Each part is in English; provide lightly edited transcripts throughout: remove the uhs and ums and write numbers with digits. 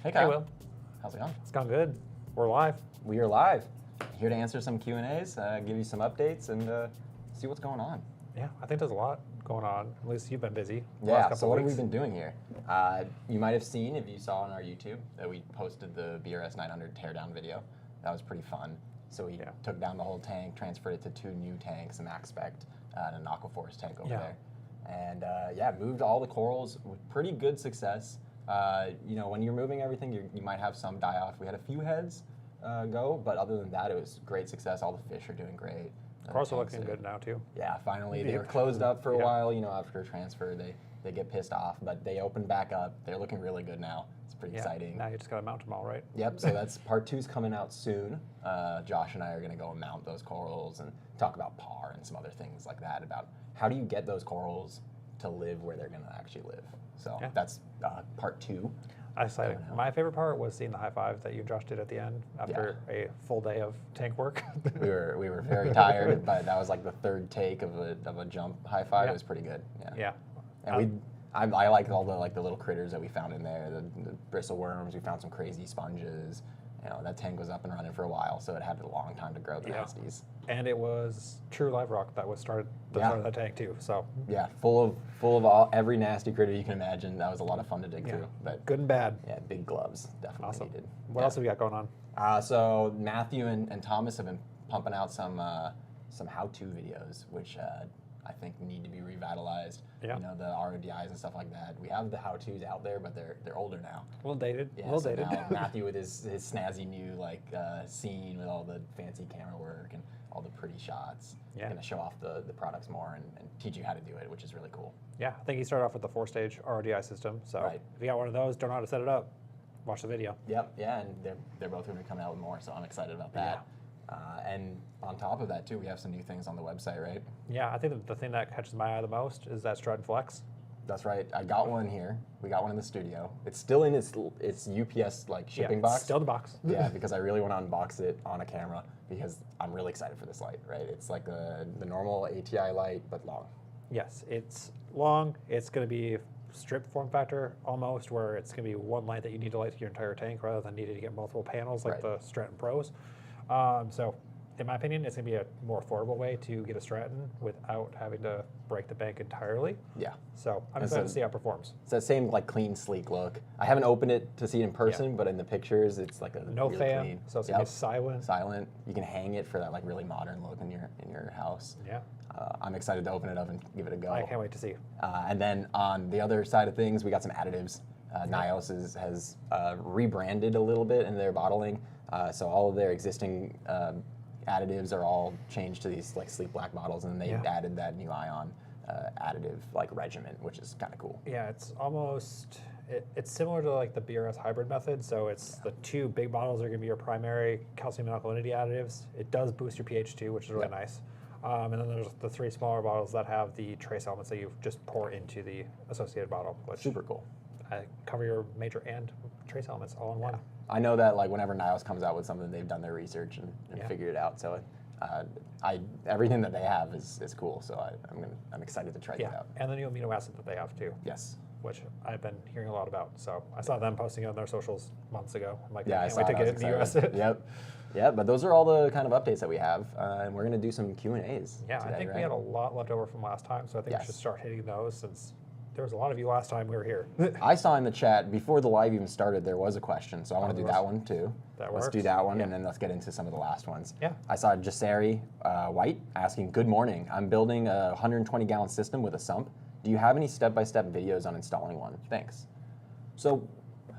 Hey, Kyle. Hey, Will. How's it going? It's gone good. We're live. We are live. Here to answer some Q&As, give you some updates, and see what's going on. Yeah, I think there's a lot going on. At least you've been busy. Yeah, so what have we been doing here? You might have seen, if you saw on our YouTube, that we posted the BRS 900 teardown video. That was pretty fun. So we took down the whole tank, transferred it to 2 new tanks, a max spec, and an aquaforce tank over there. And moved all the corals with pretty good success. You know, when you're moving everything, you might have some die off. We had a few heads go, but other than that, it was great success. All the fish are doing great. Corals are looking good now too. Yeah, finally they were closed up for a while. You know, after transfer, they get pissed off, but they opened back up. They're looking really good now. It's pretty exciting. Now you just gotta mount them all, right? Yep. So that's part 2's coming out soon. Josh and I are gonna go and mount those corals and talk about par and some other things like that. About how do you get those corals to live where they're gonna actually live. So that's part 2. I excited. My favorite part was seeing the high five that you and Josh did at the end after a full day of tank work. we were very tired, but that was like the 3rd take of a jump high five. It was pretty good. Yeah. And I liked all the little critters that we found in there. The bristle worms. We found some crazy sponges. You know, that tank was up and running for a while, so it had a long time to grow the nasties. And it was true live rock that was started of that tank too. So yeah, full of every nasty critter you can imagine. That was a lot of fun to dig through. But good and bad. Yeah, big gloves definitely needed. What else have you got going on? So Matthew and Thomas have been pumping out some how-to videos, which I think need to be revitalized. Yeah. You know, the RODIs and stuff like that. We have the how-tos out there, but they're older now. A little dated. Yeah, a little so dated. now Matthew with his snazzy new scene with all the fancy camera work and all the pretty shots. Yeah. Going to show off the products more and teach you how to do it, which is really cool. Yeah, I think he started off with the 4-stage RODI system. So if you got one of those, don't know how to set it up, watch the video. Yep, yeah, and they're both going to be coming out with more, so I'm excited about that. And on top of that, too, we have some new things on the website, right? Yeah, I think the thing that catches my eye the most is that strut and flex. That's right. I got one here. We got one in the studio. It's still in its UPS shipping box. Still the box. Yeah, because I really want to unbox it on a camera because I'm really excited for this light, right? It's like the normal ATI light, but long. Yes, it's long. It's going to be strip form factor almost, where it's going to be one light that you need to light your entire tank rather than needing to get multiple panels like the Stratton Pros. So in my opinion, it's going to be a more affordable way to get a Stratton without having to break the bank entirely. Yeah. So I'm excited to see how it performs. It's that same clean, sleek look. I haven't opened it to see it in person, but in the pictures, it's like a really fan, clean. so it's going to be silent. Silent. You can hang it for that really modern look in your house. Yeah. I'm excited to open it up and give it a go. I can't wait to see. And then on the other side of things, we got some additives. Nios has rebranded a little bit in their bottling. So all of their existing additives are all changed to these sleek black bottles, and they added that new ion additive regimen, which is kind of cool. Yeah, it's almost it's similar to the BRS hybrid method. So it's the 2 big bottles are going to be your primary calcium and alkalinity additives. It does boost your pH too, which is really nice. And then there's the 3 smaller bottles that have the trace elements that you just pour into the associated bottle. Which super cool. Cover your major and trace elements all in one. I know that whenever Nios comes out with something, they've done their research and figured it out. So everything that they have is cool. So I'm excited to try that out. And the new amino acid that they have too. Yes. Which I've been hearing a lot about. So I saw them posting it on their socials months ago. I'm like, I can't wait to get it in the US. Yep. Yeah, but those are all the kind of updates that we have, and we're going to do some Q&As. Yeah, today, I think we had a lot left over from last time, so I think we should start hitting those since there was a lot of you last time we were here. I saw in the chat before the live even started there was a question, so I want to do that one too. Let's do that one, and then let's get into some of the last ones. Yeah. I saw Jasari White asking, "Good morning. I'm building a 120-gallon system with a sump. Do you have any step-by-step videos on installing one? Thanks." So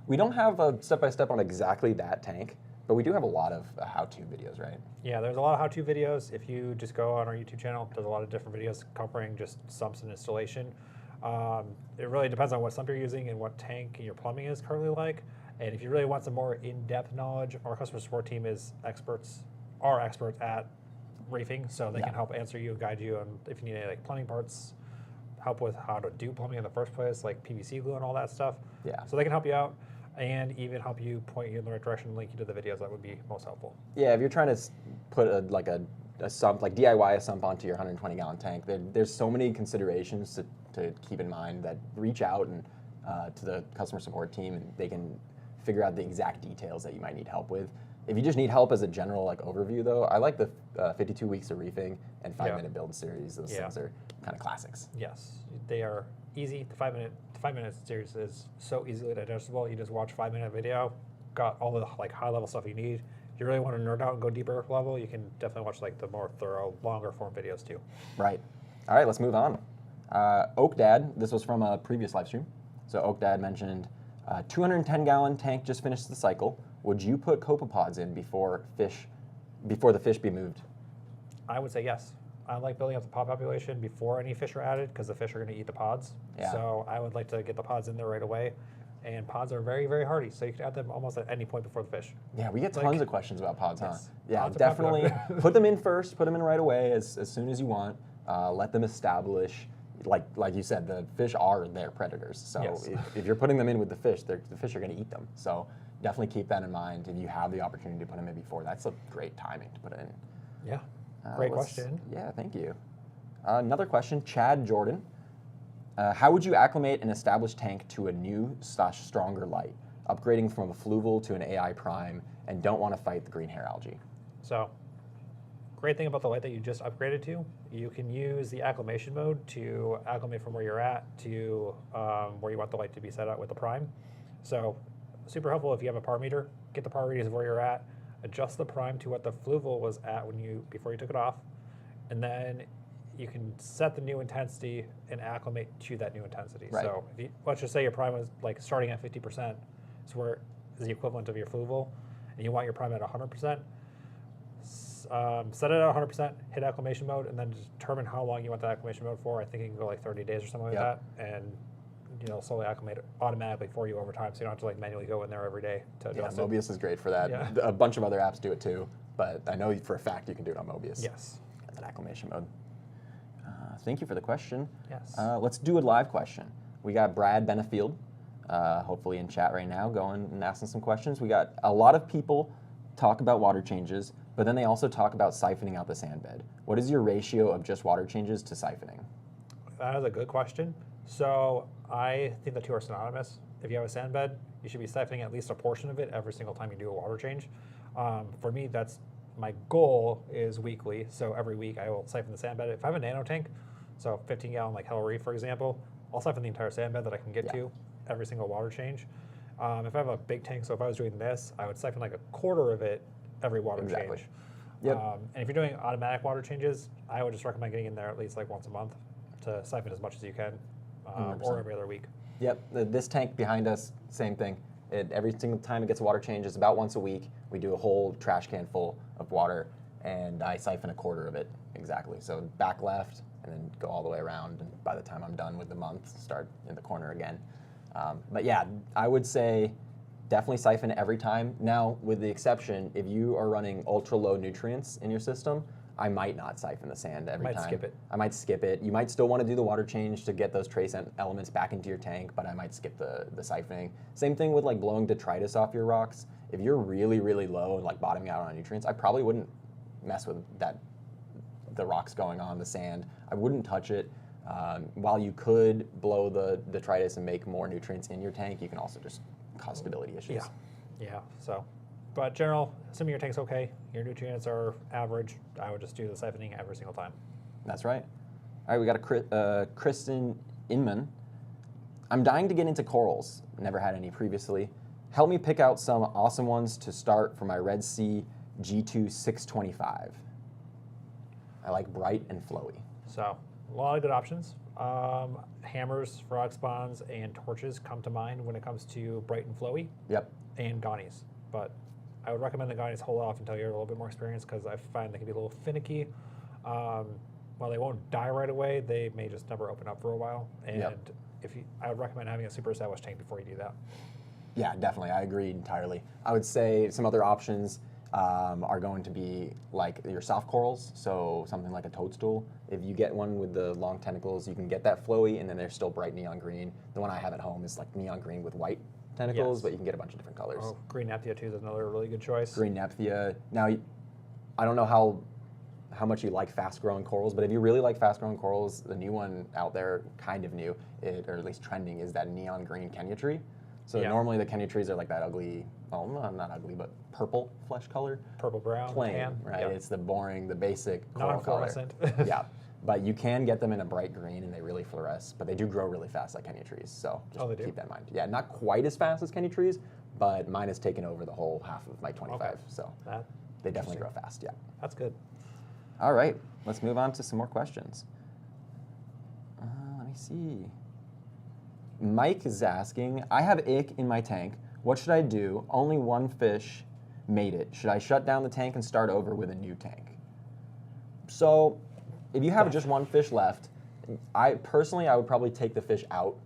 we don't have a step-by-step on exactly that tank, but we do have a lot of how-to videos, right? Yeah, there's a lot of how-to videos. If you just go on our YouTube channel, there's a lot of different videos covering just sumps and installation. It really depends on what sump you're using and what tank your plumbing is currently like. And if you really want some more in-depth knowledge, our customer support team is experts at reefing, so they can help answer you and guide you on if you need any plumbing parts, help with how to do plumbing in the first place, like PVC glue and all that stuff. Yeah. So they can help you out and even help you point you in the right direction, link you to the videos that would be most helpful. Yeah, if you're trying to put a sump, DIY a sump onto your 120-gallon tank, there's so many considerations to keep in mind that reach out and to the customer support team, and they can figure out the exact details that you might need help with. If you just need help as a general like overview, though, I like the 52 weeks of reefing and 5-minute build series. Those things are kind of classics. Yes, they are easy. The 5-minute series is so easily digestible. You just watch 5-minute video, got all the like high level stuff you need. If you really want to nerd out and go deeper level, you can definitely watch like the more thorough, longer form videos too. Right. All right, let's move on. Oak Dad, this was from a previous live stream. So Oak Dad mentioned 210-gallon tank just finished the cycle. Would you put copepods in before the fish be moved? I would say yes. I like building up the pod population before any fish are added because the fish are going to eat the pods. Yeah. So I would like to get the pods in there right away. And pods are very, very hardy, so you can add them almost at any point before the fish. Yeah, we get tons of questions about pods, huh? Yes. Yeah, Pods are definitely popular. put them in first, put them in right away as soon as you want. Let them establish, like you said, the fish are their predators. So Yes. if you're putting them in with the fish are going to eat them. So definitely keep that in mind. If you have the opportunity to put them in before, that's a great timing to put it in. Yeah, great question. Yeah, thank you. Another question, Chad Jordan. How would you acclimate an established tank to a new/stronger light, upgrading from a fluval to an AI prime, and don't want to fight the green hair algae? So, great thing about the light that you just upgraded to, you can use the acclimation mode to acclimate from where you're at to where you want the light to be set up with the prime. So, super helpful if you have a par meter, get the par readings of where you're at, adjust the prime to what the fluval was at before you took it off, and then you can set the new intensity and acclimate to that new intensity. Right. So let's just say your prime was like starting at 50%, so where is the equivalent of your fluval, and you want your prime at 100%, set it at 100%, hit acclimation mode, and then determine how long you want the acclimation mode for. I think you can go like 30 days or something like that, and slowly acclimate it automatically for you over time, so you don't have to like manually go in there every day to adjust it. Mobius is great for that. Yeah. A bunch of other apps do it too, but I know for a fact you can do it on Mobius. Yes. That's an acclimation mode. Thank you for the question. Yes. Let's do a live question. We got Brad Benefield, hopefully in chat right now, going and asking some questions. We got a lot of people talk about water changes, but then they also talk about siphoning out the sand bed. What is your ratio of just water changes to siphoning? That is a good question. So I think the two are synonymous. If you have a sand bed, you should be siphoning at least a portion of it every single time you do a water change. For me, that's my goal is weekly. So every week I will siphon the sand bed. If I have a nano tank, so 15-gallon like Hell Reef, for example, I'll siphon the entire sand bed that I can get to every single water change. If I have a big tank, so if I was doing this, I would siphon like a quarter of it every water change. Yep. And if you're doing automatic water changes, I would just recommend getting in there at least like once a month to siphon as much as you can, or every other week. Yep, this tank behind us, same thing. Every single time it gets a water change is about once a week. We do a whole trash can full of water, and I siphon a quarter of it, exactly. So back left, and then go all the way around, and by the time I'm done with the month, start in the corner again. But yeah, I would say definitely siphon every time. Now, with the exception, if you are running ultra low nutrients in your system, I might not siphon the sand every time. Skip it. I might skip it. You might still want to do the water change to get those trace elements back into your tank, but I might skip the siphoning. Same thing with like blowing detritus off your rocks. If you're really, really low and like bottoming out on nutrients, I probably wouldn't mess with the rocks going on, the sand. I wouldn't touch it. While you could blow the detritus and make more nutrients in your tank, you can also just cause stability issues. Yeah. So, but general, assuming your tank's okay, your nutrients are average, I would just do the siphoning every single time. That's right. All right, we got a Kristen Inman. I'm dying to get into corals. Never had any previously. Help me pick out some awesome ones to start for my Red Sea G2 625. I like bright and flowy. So, a lot of good options. Hammers, frog spawns, and torches come to mind when it comes to bright and flowy. Yep. And gonnies. But I would recommend the gonnies hold off until you're a little bit more experienced because I find they can be a little finicky. While they won't die right away, they may just never open up for a while. And I would recommend having a super established tank before you do that. Yeah, definitely. I agree entirely. I would say some other options are going to be like your soft corals, so something like a toadstool. If you get one with the long tentacles, you can get that flowy, and then they're still bright neon green. The one I have at home is like neon green with white tentacles, but you can get a bunch of different colors. Oh, green Nephthya too is another really good choice. Green Nephthya. Now, I don't know how much you like fast-growing corals, but if you really like fast-growing corals, the new one out there, kind of new, or at least trending, is that neon green Kenya tree. So normally the Kenya trees are like that ugly, well, not ugly, but purple flesh color. Purple, brown, Plain, tan. right? Yep. It's the boring, the basic coral color. Non-fluorescent. Yeah, but you can get them in a bright green and they really fluoresce, but they do grow really fast like Kenya trees, so just keep that in mind. Yeah, not quite as fast as Kenya trees, but mine has taken over the whole half of my 25, so they definitely grow fast, yeah. That's good. All right, let's move on to some more questions. Let me see. Mike is asking, I have ick in my tank. What should I do? Only one fish made it. Should I shut down the tank and start over with a new tank? So if you have just one fish left, I would probably take the fish out,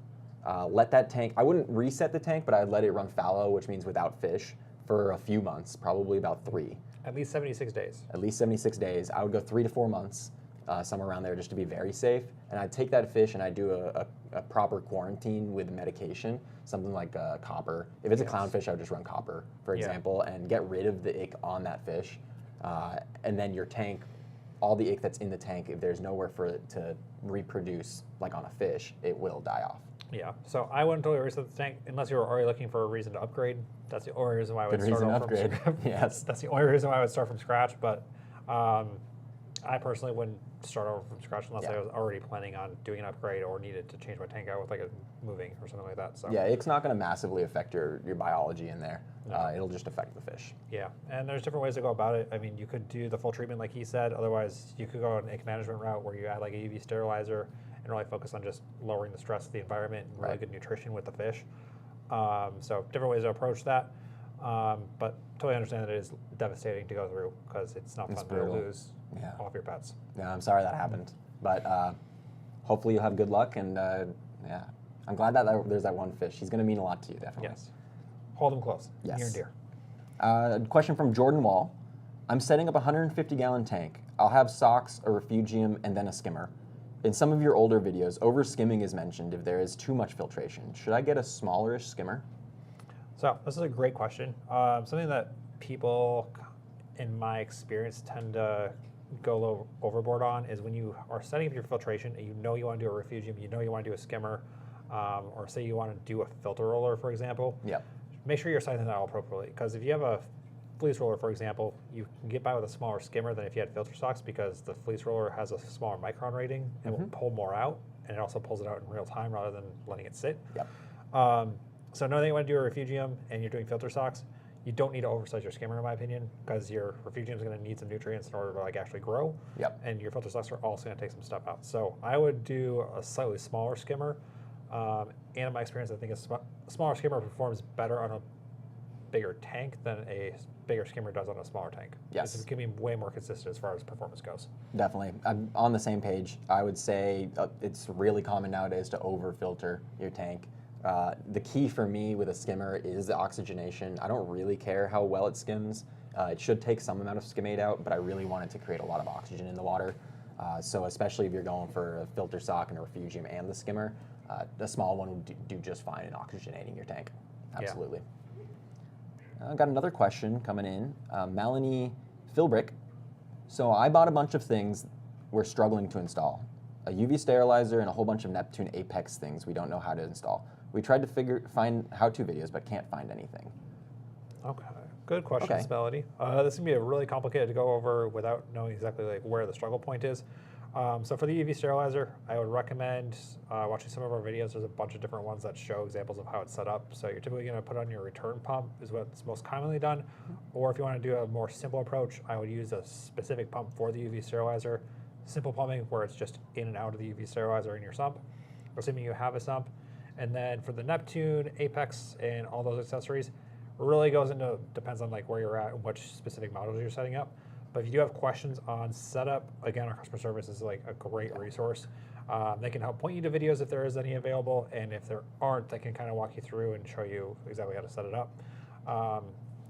let that tank, I wouldn't reset the tank, but I'd let it run fallow, which means without fish, for a few months, probably about 3. At least 76 days. At least 76 days. I would go 3 to 4 months, somewhere around there, just to be very safe. And I'd take that fish and I'd do a proper quarantine with medication, something like copper. If it's a clownfish, I would just run copper, for example, and get rid of the ick on that fish. And then your tank, all the ick that's in the tank, if there's nowhere for it to reproduce, like on a fish, it will die off. Yeah, so I wouldn't totally reset the tank unless you were already looking for a reason to upgrade. That's the only reason why I would start off from scratch. Yes. That's the only reason why I would start from scratch, but I personally wouldn't start over from scratch unless I was already planning on doing an upgrade or needed to change my tank out with like a moving or something like that. So yeah, it's not going to massively affect your biology in there. No. It'll just affect the fish. Yeah, and there's different ways to go about it. I mean, you could do the full treatment like he said. Otherwise, you could go an ick management route where you add like a UV sterilizer and really focus on just lowering the stress of the environment and really good nutrition with the fish. So different ways to approach that. But totally understand that it is devastating to go through because it's not fun to lose all of your pets. Yeah, I'm sorry that happened. But hopefully you'll have good luck. And yeah, I'm glad that there's that one fish. He's going to mean a lot to you, definitely. Yes. Hold him close. Yes. Near and dear. Question from Jordan Wall. I'm setting up a 150-gallon tank. I'll have socks, a refugium, and then a skimmer. In some of your older videos, over-skimming is mentioned if there is too much filtration. Should I get a smallerish skimmer? So this is a great question. Something that people, in my experience, tend to go overboard on is when you are setting up your filtration and you know you want to do a refugium, you know you want to do a skimmer, or say you want to do a filter roller, for example. Yep. Make sure you're sizing that all appropriately, because if you have a fleece roller, for example, you can get by with a smaller skimmer than if you had filter socks, because the fleece roller has a smaller micron rating and will pull more out, and it also pulls it out in real time rather than letting it sit. Yep. So knowing that you want to do a refugium and you're doing filter socks, you don't need to oversize your skimmer, in my opinion, because your refugium is going to need some nutrients in order to like actually grow. Yep. And your filter socks are also going to take some stuff out. So I would do a slightly smaller skimmer. And in my experience, I think a smaller skimmer performs better on a bigger tank than a bigger skimmer does on a smaller tank. Yes. It's going to be way more consistent as far as performance goes. Definitely. I'm on the same page. I would say it's really common nowadays to over-filter your tank. The key for me with a skimmer is the oxygenation. I don't really care how well it skims. It should take some amount of skimmate out, but I really want it to create a lot of oxygen in the water. So especially if you're going for a filter sock and a refugium and the skimmer, a small one would do just fine in oxygenating your tank. Absolutely. I got another question coming in. Melanie Philbrick. So I bought a bunch of things we're struggling to install. A UV sterilizer and a whole bunch of Neptune Apex things we don't know how to install. We tried to find how-to videos, but can't find anything. Okay, good question, Melanie. This is gonna be really complicated to go over without knowing exactly like where the struggle point is. So for the UV sterilizer, I would recommend watching some of our videos. There's a bunch of different ones that show examples of how it's set up. So you're typically going to put on your return pump is what's most commonly done. Or if you want to do a more simple approach, I would use a specific pump for the UV sterilizer. Simple plumbing where it's just in and out of the UV sterilizer in your sump, assuming you have a sump. And then for the Neptune, Apex, and all those accessories, really depends on like where you're at and which specific modules you're setting up. But if you do have questions on setup, again, our customer service is like a great resource. They can help point you to videos if there is any available, and if there aren't, they can kind of walk you through and show you exactly how to set it up.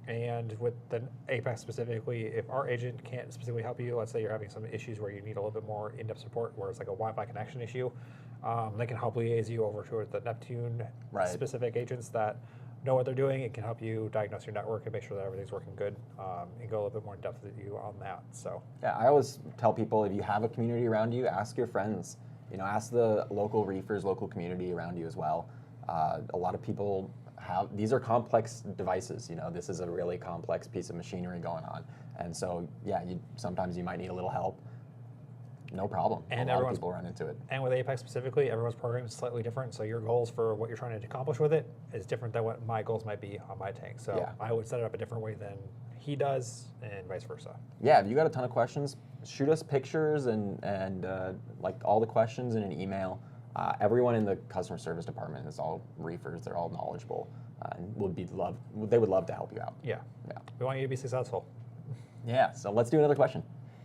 And with the Apex specifically, if our agent can't specifically help you, let's say you're having some issues where you need a little bit more in-depth support, where it's like a Wi-Fi connection issue, they can help liaise you over to the Neptune specific agents that know what they're doing. It can help you diagnose your network and make sure that everything's working good, and go a little bit more in depth with you on that. So yeah, I always tell people, if you have a community around you, ask your friends. Ask the local reefers, local community around you as well. A lot of people these are complex devices. You know, this is a really complex piece of machinery going on, and so yeah, sometimes you might need a little help. No problem. And a lot of people run into it. And with Apex specifically, everyone's program is slightly different. So your goals for what you're trying to accomplish with it is different than what my goals might be on my tank. So Yeah. I would set it up a different way than he does, and vice versa. Yeah, if you got a ton of questions, shoot us pictures and like all the questions in an email. Everyone in the customer service department is all reefers. They're all knowledgeable, and they would love to help you out. Yeah. Yeah. We want you to be successful. Yeah. So let's do another question.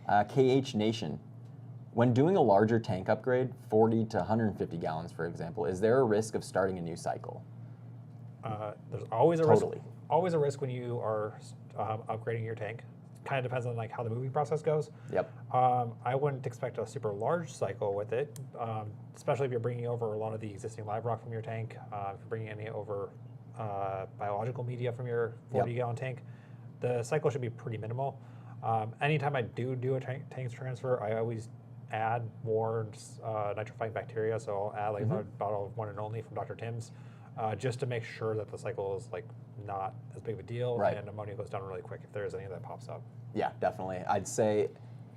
KH Nation. When doing a larger tank upgrade, 40 to 150 gallons, for example, is there a risk of starting a new cycle? There's always a Totally. risk. Always a risk when you are upgrading your tank. Kind of depends on like how the moving process goes. Yep. I wouldn't expect a super large cycle with it, especially if you're bringing over a lot of the existing live rock from your tank. If you're bringing any over biological media from your 40-gallon tank, the cycle should be pretty minimal. Anytime I do a tank transfer, I always add more nitrifying bacteria. So I'll add like a bottle of One and Only from Dr. Tim's, just to make sure that the cycle is like not as big of a deal, and ammonia goes down really quick if there is any that pops up. Yeah, definitely. I'd say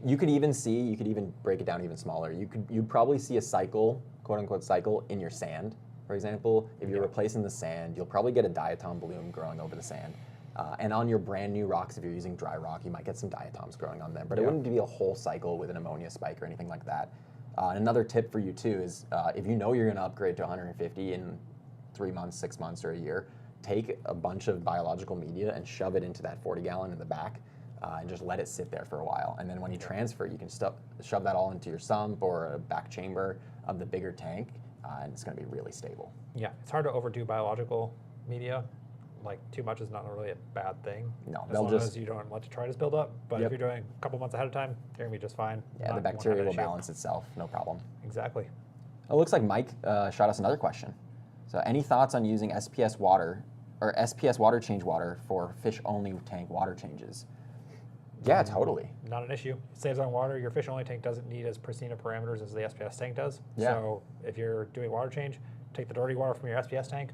you could even break it down even smaller. You'd probably see a cycle, quote unquote cycle, in your sand. For example, if you're replacing the sand, you'll probably get a diatom bloom growing over the sand. And on your brand new rocks, if you're using dry rock, you might get some diatoms growing on there, but it wouldn't be a whole cycle with an ammonia spike or anything like that. And another tip for you too is if you know you're going to upgrade to 150 in 3 months, 6 months, or a year, take a bunch of biological media and shove it into that 40-gallon in the back and just let it sit there for a while. And then when you transfer, you can shove that all into your sump or a back chamber of the bigger tank, and it's going to be really stable. Yeah, it's hard to overdo biological media. Like too much is not really a bad thing. No, as long as you don't let detritus build up. But if you're doing a couple months ahead of time, you're gonna be just fine. Yeah, the bacteria will balance itself, no problem. Exactly. It looks like Mike shot us another question. So, any thoughts on using SPS water or SPS water change water for fish-only tank water changes? Yeah, totally. Not an issue. It saves on water. Your fish-only tank doesn't need as pristine of parameters as the SPS tank does. Yeah. So if you're doing water change, take the dirty water from your SPS tank,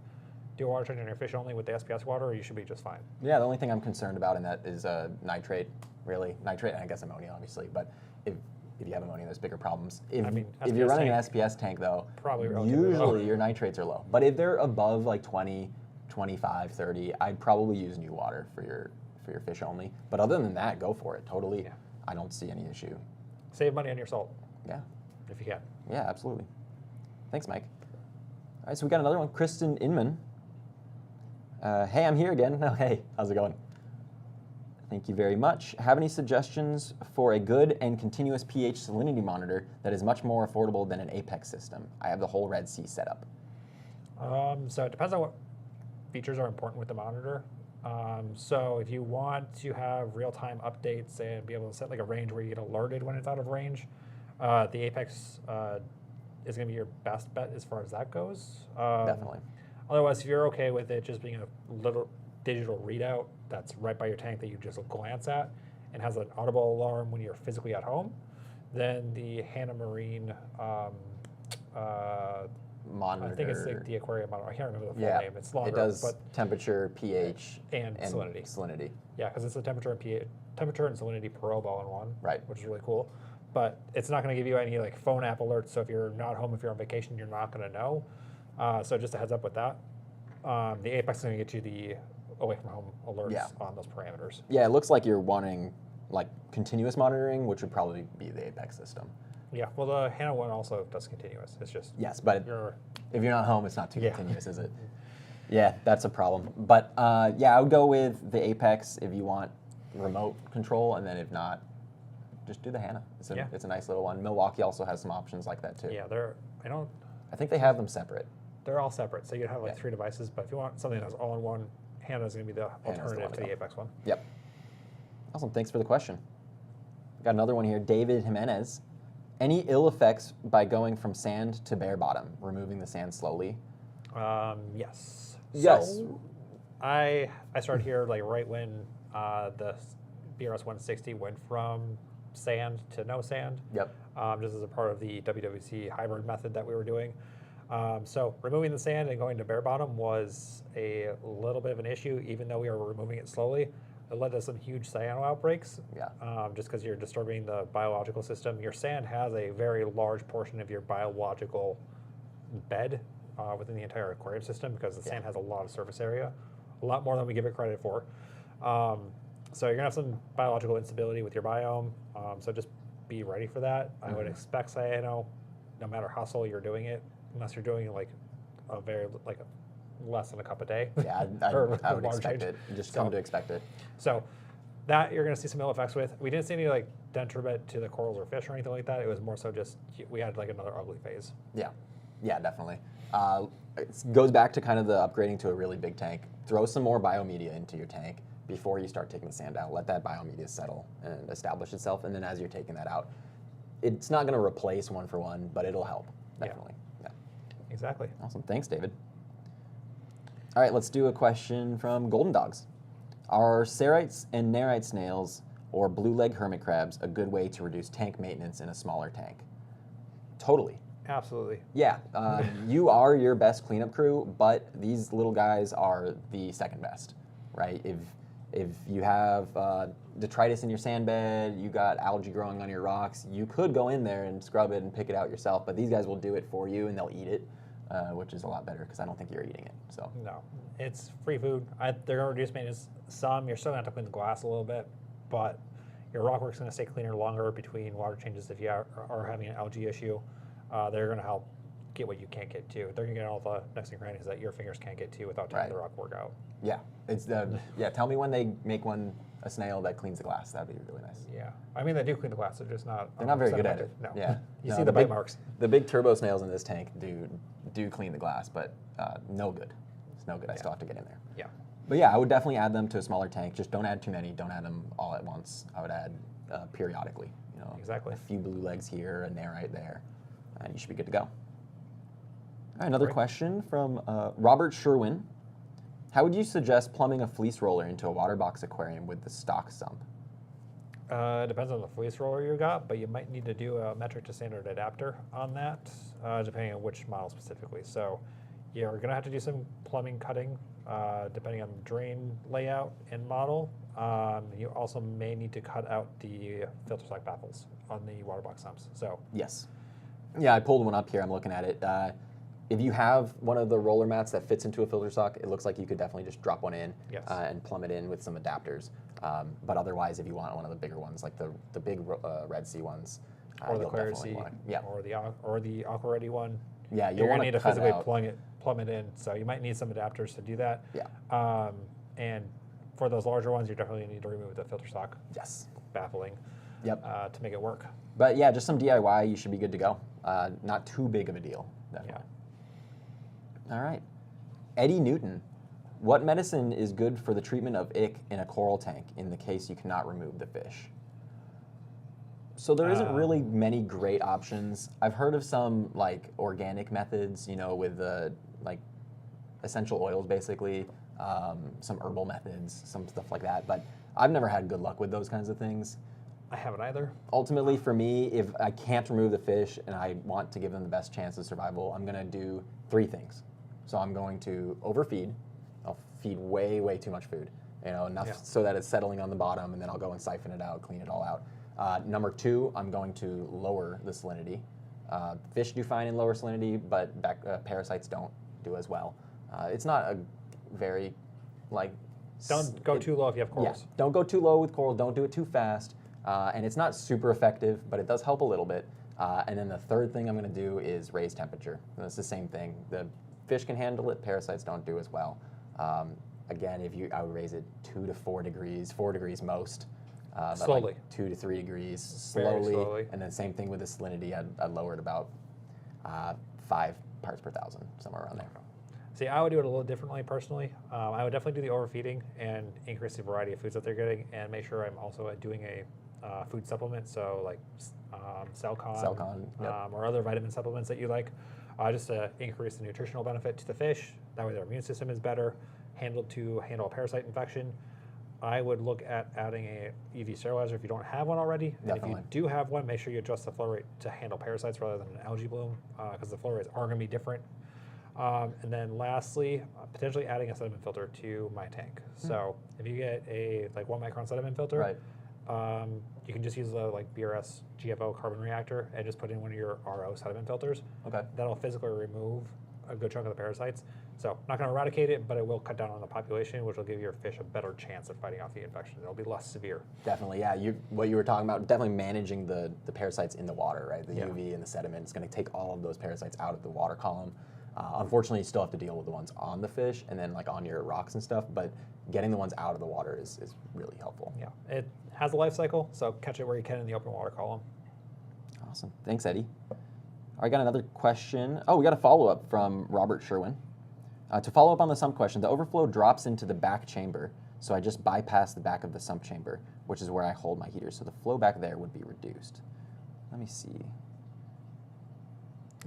do a water change on your fish only with the SPS water, you should be just fine. Yeah, the only thing I'm concerned about in that is nitrate, really. Nitrate and I guess ammonia, obviously. But if you have ammonia, there's bigger problems. If you're running an SPS tank, though, usually your nitrates are low. But if they're above like 20, 25, 30, I'd probably use new water for your fish only. But other than that, go for it. Totally. Yeah. I don't see any issue. Save money on your salt. Yeah. If you can. Yeah, absolutely. Thanks, Mike. All right, so we got another one. Kristen Inman. Hey, I'm here again. Oh, hey, how's it going? Thank you very much. Have any suggestions for a good and continuous pH salinity monitor that is much more affordable than an Apex system? I have the whole Red Sea set up. So it depends on what features are important with the monitor. So if you want to have real-time updates and be able to set like a range where you get alerted when it's out of range, the Apex is going to be your best bet as far as that goes. Definitely. Otherwise, if you're okay with it just being a little digital readout that's right by your tank that you just glance at and has an audible alarm when you're physically at home, then the Hanna Marine monitor. I think it's like the Aquarium monitor. I can't remember the full name. It's longer. It does temperature, pH, and salinity. Yeah, because it's a temperature and salinity probe all in one. Right. Which is really cool. But it's not going to give you any like phone app alerts. So if you're not home, if you're on vacation, you're not going to know. So just a heads up with that. The Apex is going to get you the away from home alerts on those parameters. Yeah, it looks like you're wanting like continuous monitoring, which would probably be the Apex system. Yeah, well, the Hanna one also does continuous. It's just but if you're not home, it's not too continuous, is it? Yeah, that's a problem. But I would go with the Apex if you want remote control, and then if not, just do the Hanna. It's a nice little one. Milwaukee also has some options like that too. Yeah, I think they have them separate. They're all separate, so you have like 3 devices. But if you want something that's all in one, Hanna is going to be the alternative to the Apex one. Yep. Awesome. Thanks for the question. Got another one here. David Jimenez. Any ill effects by going from sand to bare bottom, removing the sand slowly? Yes. Yes. So I started here like right when the BRS 160 went from sand to no sand. Yep. Just as a part of the WWC hybrid method that we were doing. So removing the sand and going to bare bottom was a little bit of an issue, even though we were removing it slowly. It led to some huge cyano outbreaks, just because you're disturbing the biological system. Your sand has a very large portion of your biological bed within the entire aquarium system, because the sand has a lot of surface area, a lot more than we give it credit for. So you're gonna have some biological instability with your biome, so just be ready for that. I would expect cyano, no matter how slow you're doing it, unless you're doing like a very less than a cup a day. Yeah, I would expect it. Just come to expect it. So that you're going to see some ill effects with. We didn't see any like detriment to the corals or fish or anything like that. It was more so just we had like another ugly phase. Yeah, definitely. It goes back to kind of the upgrading to a really big tank. Throw some more biomedia into your tank before you start taking the sand out. Let that biomedia settle and establish itself, and then as you're taking that out, it's not going to replace one for one, but it'll help, definitely. Yeah. Exactly. Awesome. Thanks, David. All right, let's do a question from Golden Dogs. Are cerites and nerite snails or blue leg hermit crabs a good way to reduce tank maintenance in a smaller tank? Totally. Absolutely. Yeah, you are your best cleanup crew, but these little guys are the second best, right? If you have detritus in your sand bed, you got algae growing on your rocks, you could go in there and scrub it and pick it out yourself, but these guys will do it for you and they'll eat it. Which is a lot better because I don't think you're eating it. So no, it's free food. They're going to reduce maintenance some. You're still going to have to clean the glass a little bit, but your rockwork's going to stay cleaner longer between water changes. If you are having an algae issue, they're going to help get what you can't get to. They're going to get all the nooks and crannies that your fingers can't get to without taking the rockwork out. Yeah, it's tell me when they make a snail that cleans the glass. That'd be really nice. Yeah, I mean they do clean the glass. They're just not. They're not very good at it. No. Yeah, you see the bite marks. The big turbo snails in this tank do clean the glass, but no good. It's no good. I still have to get in there. Yeah. But yeah, I would definitely add them to a smaller tank. Just don't add too many. Don't add them all at once. I would add periodically. You know, exactly. A few blue legs here, a nerite there, and you should be good to go. All right, another question from Robert Sherwin. How would you suggest plumbing a fleece roller into a water box aquarium with the stock sump? Depends on the fleece roller you got, but you might need to do a metric to standard adapter on that, depending on which model specifically. So you're going to have to do some plumbing cutting, depending on the drain layout and model. You also may need to cut out the filter sock baffles on the water box sumps. So yes. Yeah, I pulled one up here. I'm looking at it. If you have one of the roller mats that fits into a filter sock, it looks like you could definitely just drop one in and plumb it in with some adapters. But otherwise, if you want one of the bigger ones, like the big Red Sea ones, or the Clear Sea, or the Aqua Ready one, you're going to need to physically plumb it in. So you might need some adapters to do that. Yeah. And for those larger ones, you definitely need to remove the filter sock. Yes. Baffling. Yep. To make it work. But yeah, just some DIY, you should be good to go. Not too big of a deal. Definitely. Yeah. All right. Eddie Newton, what medicine is good for the treatment of ick in a coral tank in the case you cannot remove the fish? So there isn't really many great options. I've heard of some like organic methods, you know, with like essential oils basically, some herbal methods, some stuff like that. But I've never had good luck with those kinds of things. I haven't either. Ultimately, for me, if I can't remove the fish and I want to give them the best chance of survival, I'm going to do 3 things. So I'm going to overfeed. I'll feed way, way too much food, you know, enough so that it's settling on the bottom, and then I'll go and siphon it out, clean it all out. Number 2, I'm going to lower the salinity. Fish do fine in lower salinity, but parasites don't do as well. It's not a very, Don't go too low if you have corals. Yeah, don't go too low with corals. Don't do it too fast. And it's not super effective, but it does help a little bit. And then the third thing I'm going to do is raise temperature. And it's the same thing. The fish can handle it. Parasites don't do as well. Again, I would raise it 2 to 4 degrees, 4 degrees most. Slowly. 2 to 3 degrees slowly. And then same thing with the salinity. I'd lower it about 5 parts per thousand, somewhere around there. See, I would do it a little differently personally. I would definitely do the overfeeding and increase the variety of foods that they're getting, and make sure I'm also doing a food supplement, so like Celcon, or other vitamin supplements that you like, just to increase the nutritional benefit to the fish. That way their immune system is better, handle a parasite infection. I would look at adding a UV sterilizer if you don't have one already. And if you do have one, make sure you adjust the flow rate to handle parasites rather than an algae bloom, because the flow rates are going to be different. And then lastly, potentially adding a sediment filter to my tank. So if you get a 1 micron sediment filter, you can just use the BRS GFO carbon reactor and just put in one of your RO sediment filters. Okay. That'll physically remove a good chunk of the parasites. So not going to eradicate it, but it will cut down on the population, which will give your fish a better chance of fighting off the infection. It'll be less severe. Definitely, yeah. What you were talking about, definitely managing the parasites in the water, right? The UV and the sediment is going to take all of those parasites out of the water column. Unfortunately, you still have to deal with the ones on the fish and then on your rocks and stuff, but getting the ones out of the water is really helpful. Yeah, it has a life cycle, so catch it where you can in the open water column. Awesome. Thanks, Eddie. All right, got another question. Oh, we got a follow-up from Robert Sherwin. To follow up on the sump question, the overflow drops into the back chamber, so I just bypass the back of the sump chamber, which is where I hold my heaters, so the flow back there would be reduced. Let me see.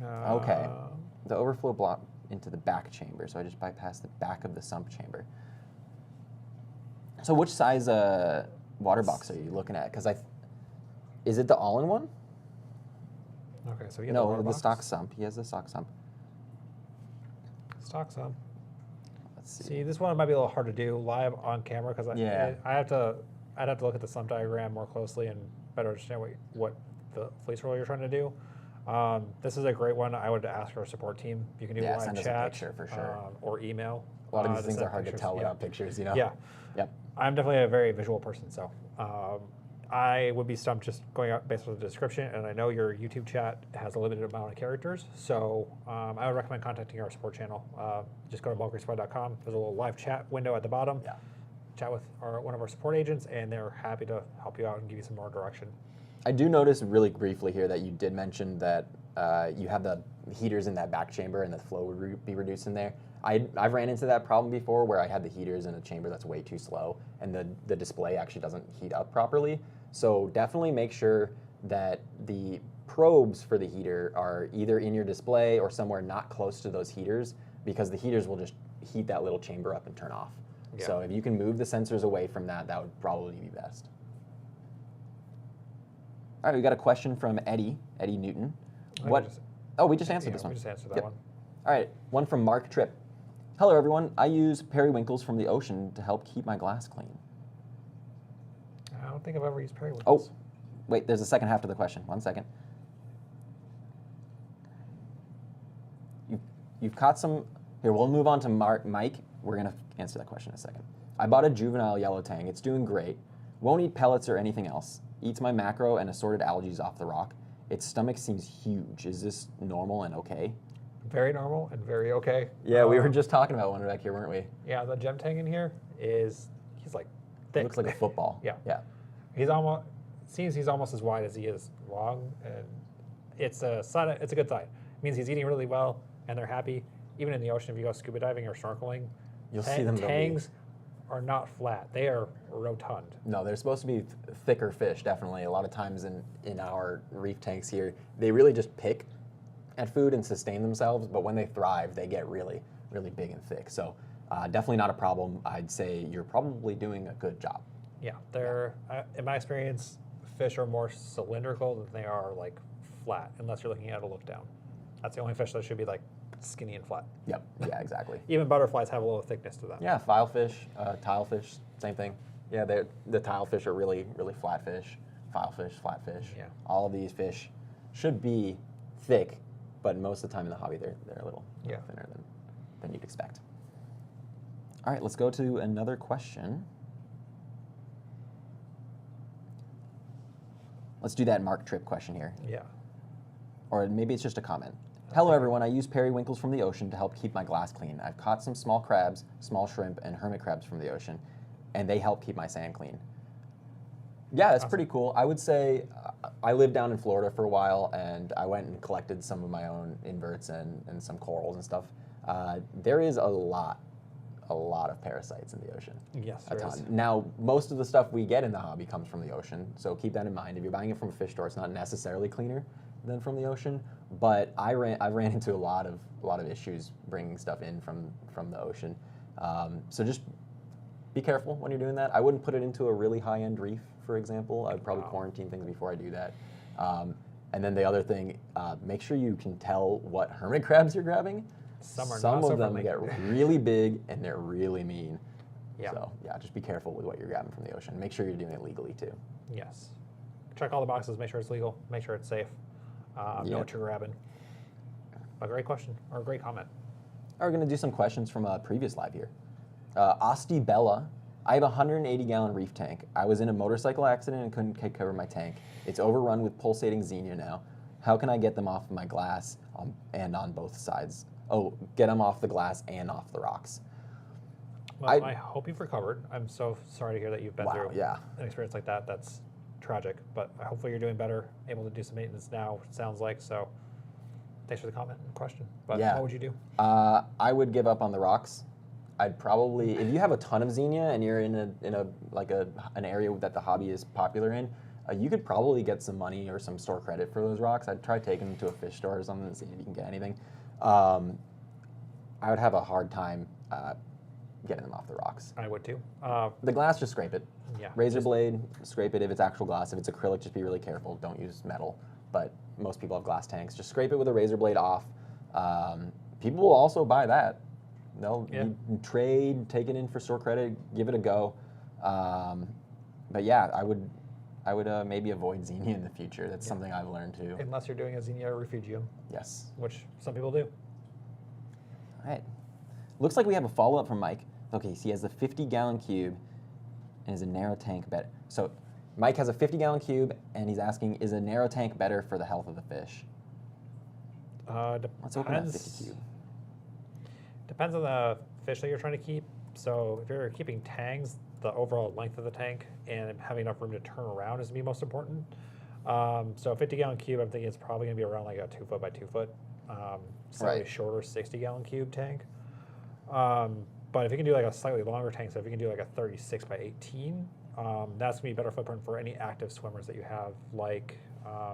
Okay. The overflow block into the back chamber, so I just bypass the back of the sump chamber. So which size water box are you looking at? Because is it the all-in-one? Okay, so you have no, the stock sump. He has the stock sump. Stock sump. Let's see. See, this one might be a little hard to do live on camera because I'd have to look at the sump diagram more closely and better understand what the fleece roll you're trying to do. This is a great one. I would ask our support team. You can do live send chat us a picture for sure. Or email. A lot of these things are hard to tell without pictures, you know? Yeah. Yep. I'm definitely a very visual person, so I would be stumped just going out based on the description, and I know your YouTube chat has a limited amount of characters, so I would recommend contacting our support channel. Just go to bulkreef.com. There's a little live chat window at the bottom. Yeah. Chat with one of our support agents, and they're happy to help you out and give you some more direction. I do notice really briefly here that you did mention that you have the heaters in that back chamber and the flow would be reduced in there. I've ran into that problem before where I had the heaters in a chamber that's way too slow and the display actually doesn't heat up properly. So definitely make sure that the probes for the heater are either in your display or somewhere not close to those heaters, because the heaters will just heat that little chamber up and turn off. Yeah. So if you can move the sensors away from that, that would probably be best. All right, we got a question from Eddie Newton. We just answered this one. We just answered that one. All right, one from Mark Tripp. Hello, everyone. I use periwinkles from the ocean to help keep my glass clean. I don't think I've ever used periwinkles. Oh, wait, there's a second half to the question. 1 second. You've caught some... Here, we'll move on to Mike. We're going to answer that question in a second. I bought a juvenile yellow tang. It's doing great. Won't eat pellets or anything else. Eats my macro and assorted algae off the rock. Its stomach seems huge. Is this normal and okay? Very normal and very okay. Yeah, we were just talking about one back here, weren't we? Yeah, the gem tang in here he's like thick. It looks like a football. Yeah. Yeah. He's almost as wide as he is long, and it's a good sign. It means he's eating really well and they're happy. Even in the ocean, if you go scuba diving or snorkeling, you'll see them. Tangs are not flat. They are rotund. No, they're supposed to be thicker fish, definitely. A lot of times in our reef tanks here, they really just pick at food and sustain themselves, but when they thrive, they get really, really big and thick. So definitely not a problem. I'd say you're probably doing a good job. Yeah, they're, in my experience, fish are more cylindrical than they are like flat, unless you're looking at a look down. That's the only fish that should be like skinny and flat. Yep, yeah, exactly. Even butterflies have a little thickness to them. Yeah, filefish, tilefish, same thing. Yeah, the tilefish are really, really flat fish. Filefish, flatfish. Yeah. All of these fish should be thick, but most of the time in the hobby, they're a little thinner than you'd expect. All right, let's go to another question. Let's do that Mark Tripp question here. Yeah. Or maybe it's just a comment. Hello, everyone. I use periwinkles from the ocean to help keep my glass clean. I've caught some small crabs, small shrimp, and hermit crabs from the ocean, and they help keep my sand clean. Yeah, that's pretty cool. I would say I lived down in Florida for a while, and I went and collected some of my own inverts and some corals and stuff. There is a lot of parasites in the ocean. Yes, a there ton. is. Now, most of the stuff we get in the hobby comes from the ocean, so keep that in mind. If you're buying it from a fish store, it's not necessarily cleaner than from the ocean, but I've ran into a lot of issues bringing stuff in from the ocean. So just be careful when you're doing that. I wouldn't put it into a really high-end reef, for example. I'd probably Wow. quarantine things before I do that. And then the other thing, make sure you can tell what hermit crabs you're grabbing. Some are Some not so of them friendly. get really big and they're really mean. Yeah. So yeah, just be careful with what you're grabbing from the ocean. Make sure you're doing it legally too. Yes. Check all the boxes, make sure it's legal, make sure it's safe. Know what you're grabbing. A great question, or a great comment. We're going to do some questions from a previous live here. Osti Bella, I have a 180-gallon reef tank. I was in a motorcycle accident and couldn't cover my tank. It's overrun with pulsating xenia now. How can I get them off of my glass and on both sides? Oh, get them off the glass and off the rocks. Well, I hope you've recovered. I'm so sorry to hear that you've been through yeah. an experience like that. That's tragic, but hopefully you're doing better, able to do some maintenance now, it sounds like. So thanks for the comment and question. But Yeah. what would you do? I would give up on the rocks. I'd probably, if you have a ton of xenia and you're in an area that the hobby is popular in, you could probably get some money or some store credit for those rocks. I'd try taking them to a fish store or something and see if you can get anything. I would have a hard time getting them off the rocks. I would too. The glass, just scrape it. Yeah. Razor blade, scrape it if it's actual glass. If it's acrylic, just be really careful. Don't use metal. But most people have glass tanks. Just scrape it with a razor blade off. People will also buy that. They'll trade, take it in for store credit, give it a go. But yeah, I would maybe avoid xenia in the future. That's something I've learned too. Unless you're doing a xenia refugium, Yes. which some people do. All right. Looks like we have a follow-up from Mike. Okay, so he has a 50-gallon cube and is a narrow tank better. So Mike has a 50-gallon cube and he's asking, is a narrow tank better for the health of the fish? Let's open that 50 cube. Depends on the fish that you're trying to keep. So if you're keeping tangs, the overall length of the tank and having enough room to turn around is going to be most important. So a 50-gallon cube, I'm thinking it's probably going to be around like a 2 foot by 2 foot, slightly shorter 60-gallon cube tank. But if you can do like a slightly longer tank, so if you can do like a 36 by 18, that's going to be a better footprint for any active swimmers that you have, like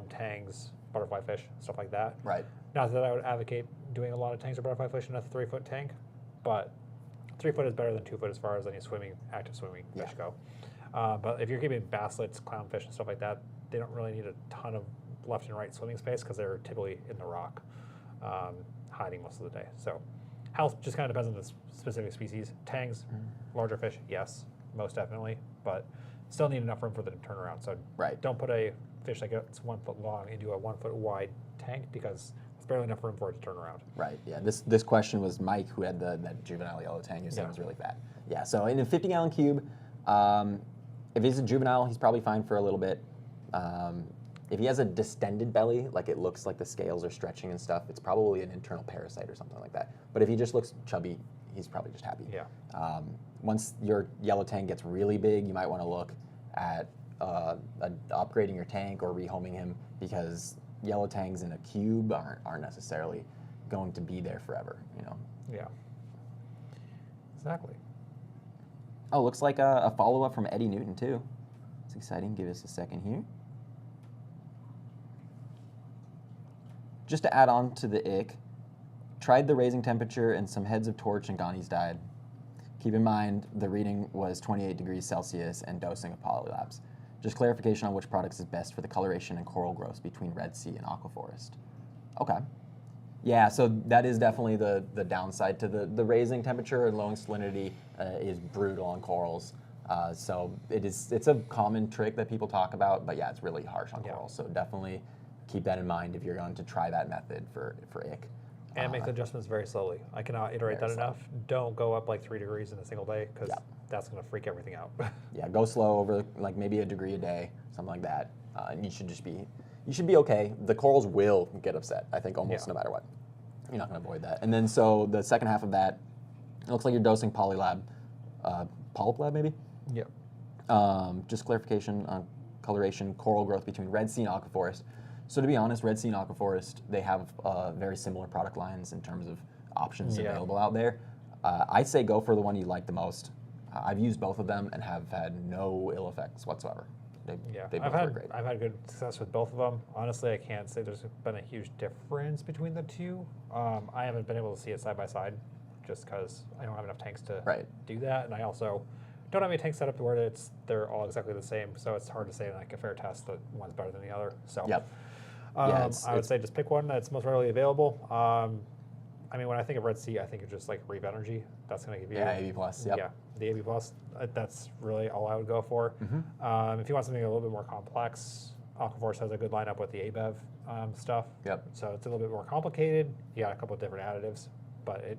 tangs, butterfly fish, stuff like that. Right. Not that I would advocate doing a lot of tanks or butterfly fish in a 3 foot tank, but 3 foot is better than 2 foot as far as any active swimming fish go. But if you're keeping basslets, clownfish, and stuff like that, they don't really need a ton of left and right swimming space because they're typically in the rock, hiding most of the day. So health just kind of depends on the specific species. Tangs, larger fish, yes, most definitely, but still need enough room for them to turn around. So don't put a fish that gets 1 foot long into a 1 foot wide tank because it's barely enough room for it to turn around. Right. Yeah. This question was Mike, who had that juvenile yellow tank. You said it was really fat. Yeah. So in a 50-gallon cube, if he's a juvenile, he's probably fine for a little bit. If he has a distended belly, like it looks like the scales are stretching and stuff, it's probably an internal parasite or something like that. But if he just looks chubby, he's probably just happy. Yeah. Once your yellow tank gets really big, you might want to look at upgrading your tank or rehoming him, because yellow tanks in a cube aren't necessarily going to be there forever, you know? Yeah. Exactly. Oh, looks like a follow-up from Eddie Newton, too. It's exciting. Give us a second here. Just to add on to the ick, tried the raising temperature and some heads of torch and gonnies died. Keep in mind, the reading was 28 degrees Celsius and dosing of polylabs. Just clarification on which products is best for the coloration and coral growth between Red Sea and Aquaforest. Okay. Yeah, so that is definitely the downside to the raising temperature and lowering salinity is brutal on corals. So it's a common trick that people talk about, but yeah, it's really harsh on corals. So definitely keep that in mind if you're going to try that method for ick. And make the adjustments very slowly. I cannot iterate that enough. Don't go up like 3 degrees in a single day, because that's going to freak everything out. Yeah, go slow over like maybe a degree a day, something like that. And you should be okay. The corals will get upset, I think, almost no matter what. You're not going to avoid that. And then so the second half of that, it looks like you're dosing polylab, polyp lab maybe? Yeah. Just clarification on coloration, coral growth between Red Sea and Aquaforest. So to be honest, Red Sea and Aquaforest, they have very similar product lines in terms of options available out there. I'd say go for the one you like the most. I've used both of them and have had no ill effects whatsoever. They both work great. I've had good success with both of them. Honestly, I can't say there's been a huge difference between the two. I haven't been able to see it side by side just because I don't have enough tanks to do that. And I also don't have any tanks set up where they're all exactly the same, so it's hard to say like a fair test that one's better than the other. So Yep. I would say just pick one that's most readily available. I mean, when I think of Red Sea, I think of just like Reef Energy. That's going to give you AB plus. Yep. Yeah, the AB plus. That's really all I would go for. If you want something a little bit more complex, Aquaforce has a good lineup with the ABEV stuff. Yep. So it's a little bit more complicated. You got a couple of different additives, but it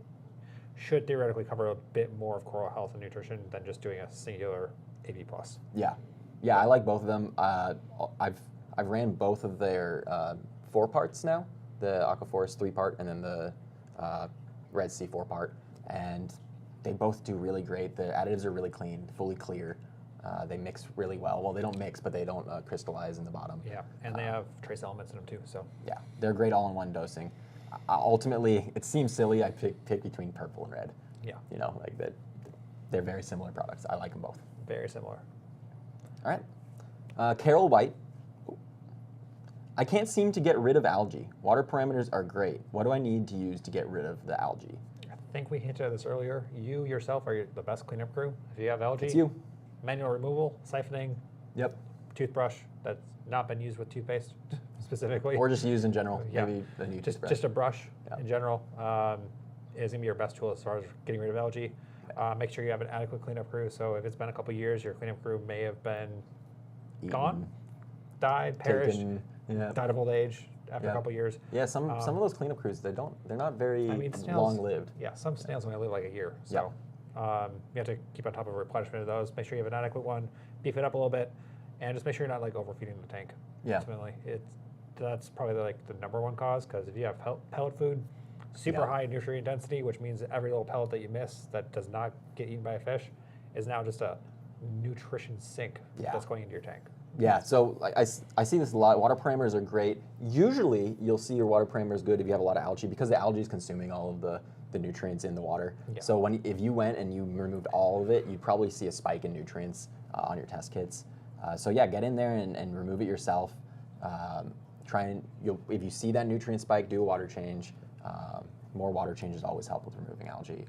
should theoretically cover a bit more of coral health and nutrition than just doing a singular AB plus. Yeah. Yeah, I like both of them. I've ran both of their 4 parts now, the Aquaforce 3-part and then the Red Sea 4-part, and they both do really great. The additives are really clean, fully clear. They mix really well. Well, they don't mix, but they don't crystallize in the bottom. Yeah, and they have trace elements in them too. So yeah, they're great all-in-one dosing. Ultimately, it seems silly. I pick between purple and red. Yeah, You know, like that. They're very similar products. I like them both. very similar. All right. Carol White. I can't seem to get rid of algae. Water parameters are great. What do I need to use to get rid of the algae? I think we hinted at this earlier. You yourself are the best cleanup crew. If you have algae, It's you. manual removal, siphoning, Yep. toothbrush that's not been used with toothpaste specifically. Or just use in general. Yeah. Maybe a new just toothbrush. a brush Yeah. in general is going to be your best tool as far as getting rid of algae. Make sure you have an adequate cleanup crew. So if it's been a couple years, your cleanup crew may have been gone, died, perished, Yeah. died of old age after Yeah. a couple years. Yeah, some of those cleanup crews, they're not very I mean, snails- long-lived. Yeah, some snails only live like a year. So you have to keep on top of replenishment of those. Make sure you have an adequate one. Beef it up a little bit, and just make sure you're not like overfeeding the tank. Yeah. Ultimately, that's probably like the number one cause, because if you have pellet food, super Yeah. high nutrient density, which means that every little pellet that you miss that does not get eaten by a fish is now just a nutrition sink Yeah. that's going into your tank. Yeah, so I see this a lot. Water parameters are great. Usually, you'll see your water parameters good if you have a lot of algae, because the algae is consuming all of the nutrients in the water. Yeah. So if you went and you removed all of it, you'd probably see a spike in nutrients on your test kits. So yeah, get in there and remove it yourself. If you see that nutrient spike, do a water change. More water changes always help with removing algae.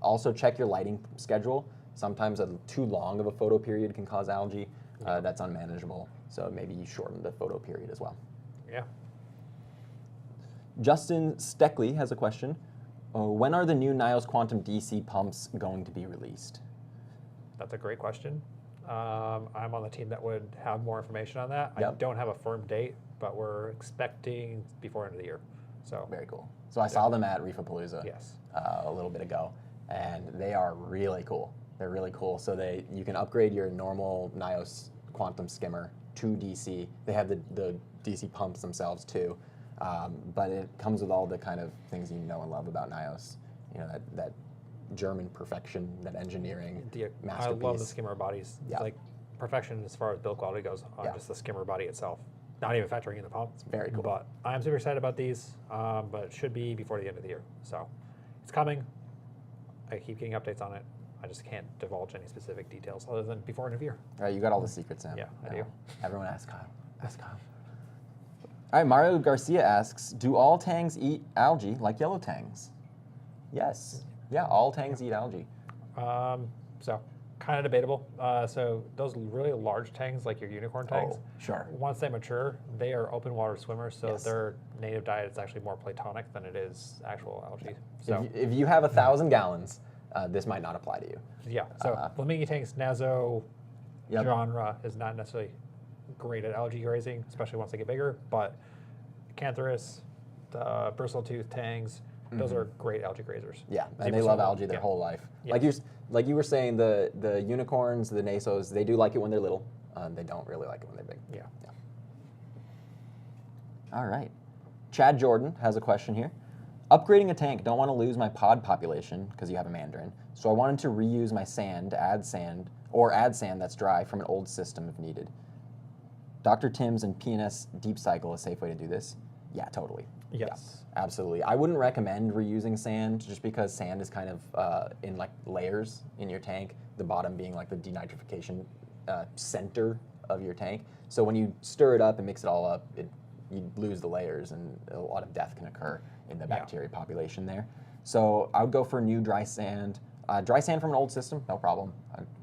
Also check your lighting schedule. Sometimes too long of a photo period can cause algae. That's unmanageable. So maybe you shorten the photo period as well. Yeah. Justin Steckley has a question. When are the new Nios Quantum DC pumps going to be released? That's a great question. I'm on the team that would have more information on that. I Yep. don't have a firm date, but we're expecting before end of the year. So Very cool. So I saw them at Reefapalooza yes. a little bit ago, and they are really cool. They're really cool. So you can upgrade your normal Nios Quantum skimmer to DC. They have the DC pumps themselves too, but it comes with all the kind of things you know and love about Nios. You know, that German perfection, that engineering I masterpiece. love the skimmer bodies. Yeah. It's like perfection as far as build quality goes on Yeah. just the skimmer body itself. Not even factoring in the pump. It's very cool. But I'm super excited about these, but it should be before the end of the year. So it's coming. I keep getting updates on it. I just can't divulge any specific details other than before end of year. All right, you got all the secrets now. Yeah, I Now, do. Everyone ask Kyle. Ask Kyle. All right, Mario Garcia asks, do all tangs eat algae like yellow tangs? Yes. Yeah, all tangs eat algae. So kind of debatable. So those really large tangs, like your unicorn tangs, Sure. once they mature, they are open water swimmers. So Yes. their native diet is actually more platonic than it is actual algae. So If you have 1,000 gallons, this might not apply to you. yeah. So flamingo tanks, Naso Yep. genre is not necessarily great at algae grazing, especially once they get bigger. But Cantharus, the bristletooth tangs, those are great algae grazers. Yeah, and 0% they love algae their yeah. whole life. Yes. Like you were saying, the unicorns, the nasos, they do like it when they're little. They don't really like it when they're big. Yeah. All right. Chad Jordan has a question here. Upgrading a tank, don't want to lose my pod population because you have a mandarin. So I wanted to reuse my sand, add sand that's dry from an old system if needed. Dr. Tim's and PNS Deep Cycle a safe way to do this? Yeah, totally. Yes. Yeah, absolutely. I wouldn't recommend reusing sand just because sand is kind of in like layers in your tank, the bottom being like the denitrification center of your tank. So when you stir it up and mix it all up, you lose the layers and a lot of death can occur in the bacteria population there. So I would go for new dry sand. Dry sand from an old system, no problem.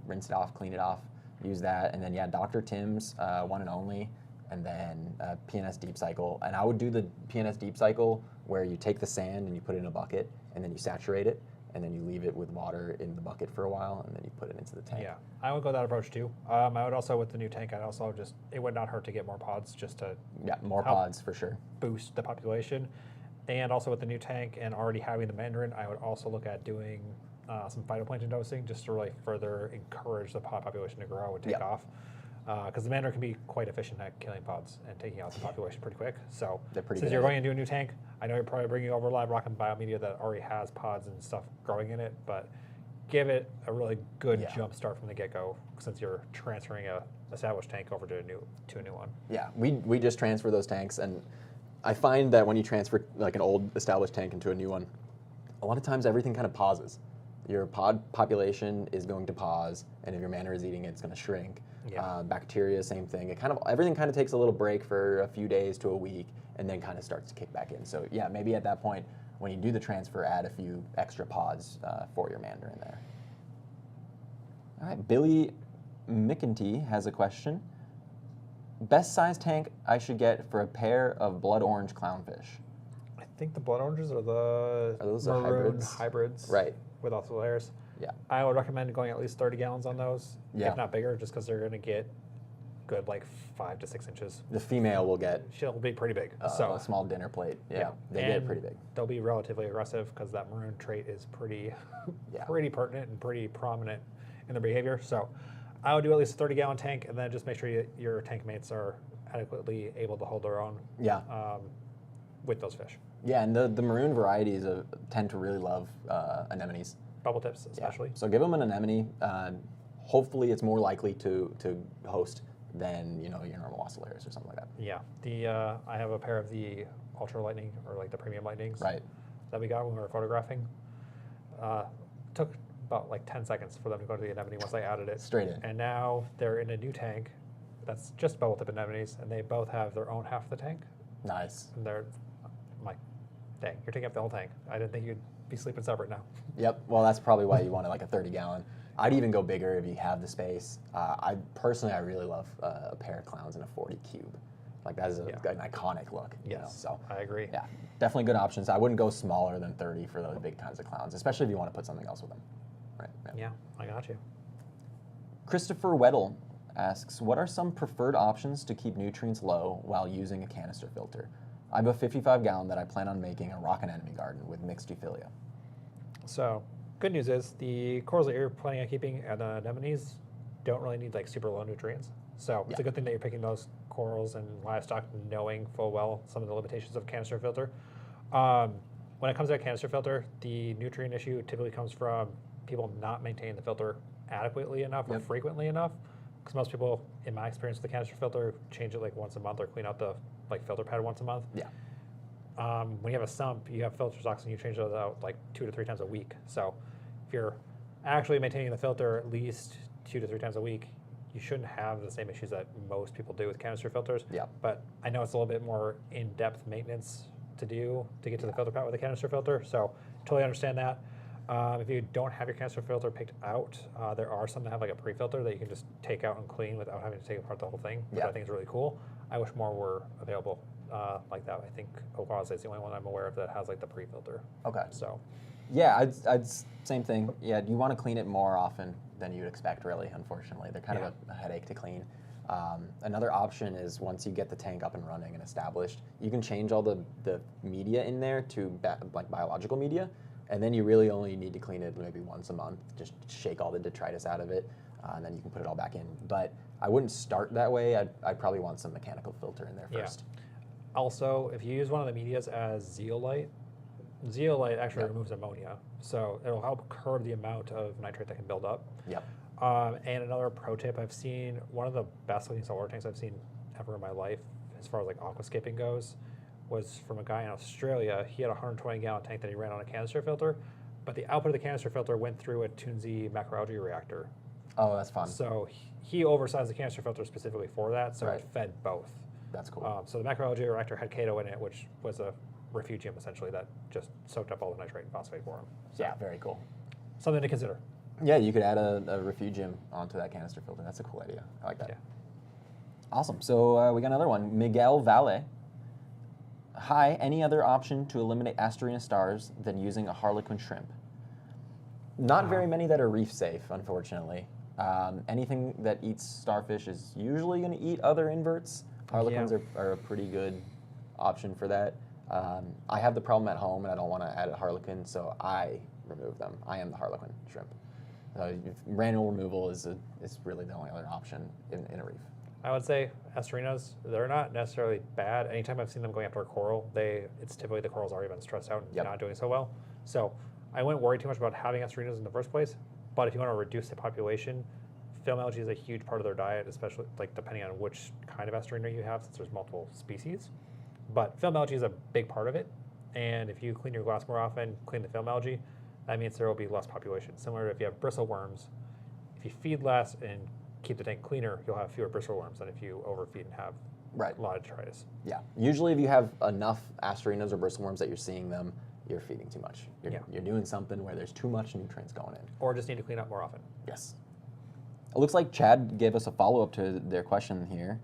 rinse it off, clean it off, use that. And then, yeah, Dr. Tim's, one and only, and then PNS Deep Cycle. And I would do the PNS Deep Cycle where you take the sand and you put it in a bucket, and then you saturate it, and then you leave it with water in the bucket for a while, and then you put it into the tank. Yeah, I would go that approach too. I would also, with the new tank, I'd also just, it would not hurt to get more pods just to more pods for sure. Boost the population. And also with the new tank and already having the mandarin, I would also look at doing some phytoplankton dosing just to really further encourage the pod population to grow and take off. Because the mandarin can be quite efficient at killing pods and taking out the population pretty quick. So since you're going to do a new tank, I know you're probably bringing over live rock and biomedia that already has pods and stuff growing in it, but give it a really good jump start from the get-go since you're transferring a established tank over to a new one. Yeah, we just transfer those tanks, and I find that when you transfer like an old established tank into a new one, a lot of times everything kind of pauses. Your pod population is going to pause, and if your mandarin is eating it, it's going to shrink. Bacteria, same thing. Everything kind of takes a little break for a few days to a week, and then kind of starts to kick back in. So yeah, maybe at that point, when you do the transfer, add a few extra pods for your mandarin there. All right, Billy McEntee has a question. Best size tank I should get for a pair of blood orange clownfish? I think the blood oranges are those maroon hybrids? Right. With also layers. Yeah. I would recommend going at least 30 gallons on those, if not bigger, just because they're going to get good 5 to 6 inches. The female will get... She'll be pretty big. A small dinner plate. Yeah. They get pretty big. They'll be relatively aggressive because that maroon trait is pretty pertinent and pretty prominent in their behavior. So I would do at least a 30-gallon tank, and then just make sure your tank mates are adequately able to hold their own with those fish. Yeah, and the maroon varieties tend to really love anemones. Bubble tips, especially. So give them an anemone. Hopefully, it's more likely to host than your normal oscillators or something like that. Yeah, I have a pair of the ultra lightning or the premium lightnings that we got when we were photographing. Took about 10 seconds for them to go to the anemone once I added it. Straight in. And now they're in a new tank that's just bubble tip anemones, and they both have their own half of the tank. Nice. And I'm like, dang, you're taking up the whole tank. I didn't think you'd be sleeping separate now. Yep. Well, that's probably why you wanted a 30-gallon. I'd even go bigger if you have the space. I really love a pair of clowns in a 40 cube. That is an iconic look. Yes, so I agree. Yeah, definitely good options. I wouldn't go smaller than 30 for those big kinds of clowns, especially if you want to put something else with them. Right. Yeah, I got you. Christopher Weddle asks, what are some preferred options to keep nutrients low while using a canister filter? I have a 55-gallon that I plan on making a rock anemone garden with mixed Euphilia. So, good news is the corals that you're planning on keeping at the anemones don't really need super low nutrients. So it's a good thing that you're picking those corals and livestock knowing full well some of the limitations of a canister filter. When it comes to a canister filter, the nutrient issue typically comes from people not maintaining the filter adequately enough or frequently enough. Because most people, in my experience with the canister filter, change it once a month or clean out the filter pad once a month. Yeah. When you have a sump, you have filter stocks and you change those out 2 to 3 times a week. So if you're actually maintaining the filter at least 2 to 3 times a week, you shouldn't have the same issues that most people do with canister filters. Yeah. But I know it's a little bit more in-depth maintenance to do to get to the filter pad with a canister filter. So totally understand that. If you don't have your canister filter picked out, there are some that have a pre-filter that you can just take out and clean without having to take apart the whole thing, which I think is really cool. I wish more were available like that. I think Oasis is the only one I'm aware of that has the pre-filter. Okay. So. Yeah, I'd same thing. Yeah, you want to clean it more often than you'd expect, really, unfortunately. They're kind of a headache to clean. Another option is once you get the tank up and running and established, you can change all the media in there to biological media, and then you really only need to clean it maybe once a month. Just shake all the detritus out of it, and then you can put it all back in. But I wouldn't start that way. I'd probably want some mechanical filter in there first. Also, if you use one of the medias as zeolite actually removes ammonia, so it'll help curb the amount of nitrate that can build up. Yep. And another pro tip I've seen, one of the best looking saltwater tanks I've seen ever in my life, as far as aquascaping goes, was from a guy in Australia. He had a 120-gallon tank that he ran on a canister filter, but the output of the canister filter went through a Tunzi macroalgae reactor. Oh, that's fun. So he oversized the canister filter specifically for that, so it fed both. That's cool. So the macroalgae reactor had Chaeto in it, which was a refugium essentially that just soaked up all the nitrate and phosphate for him. So yeah, very cool. Something to consider. Yeah, you could add a refugium onto that canister filter. That's a cool idea. I like that. Yeah. Awesome. So we got another one. Miguel Valle. Hi, any other option to eliminate Asterina stars than using a harlequin shrimp? Not very many that are reef safe, unfortunately. Anything that eats starfish is usually going to eat other inverts. Harlequins are a pretty good option for that. I have the problem at home, and I don't want to add a harlequin, so I remove them. I am the harlequin shrimp. Manual removal is really the only other option in a reef. I would say Asterinas, they're not necessarily bad. Anytime I've seen them going after a coral, it's typically the coral's already been stressed out and not doing so well. So I wouldn't worry too much about having Asterinas in the first place. But if you want to reduce the population, film algae is a huge part of their diet, especially like depending on which kind of Asterina you have, since there's multiple species. But film algae is a big part of it. And if you clean your glass more often, clean the film algae, that means there will be less population. Similar to if you have bristle worms, if you feed less and keep the tank cleaner, you'll have fewer bristle worms than if you overfeed and have a lot of detritus. Yeah. Usually if you have enough Asterinas or bristle worms that you're seeing them, you're feeding too much. You're doing something where there's too much nutrients going in. Or just need to clean up more often. Yes. It looks like Chad gave us a follow-up to their question here.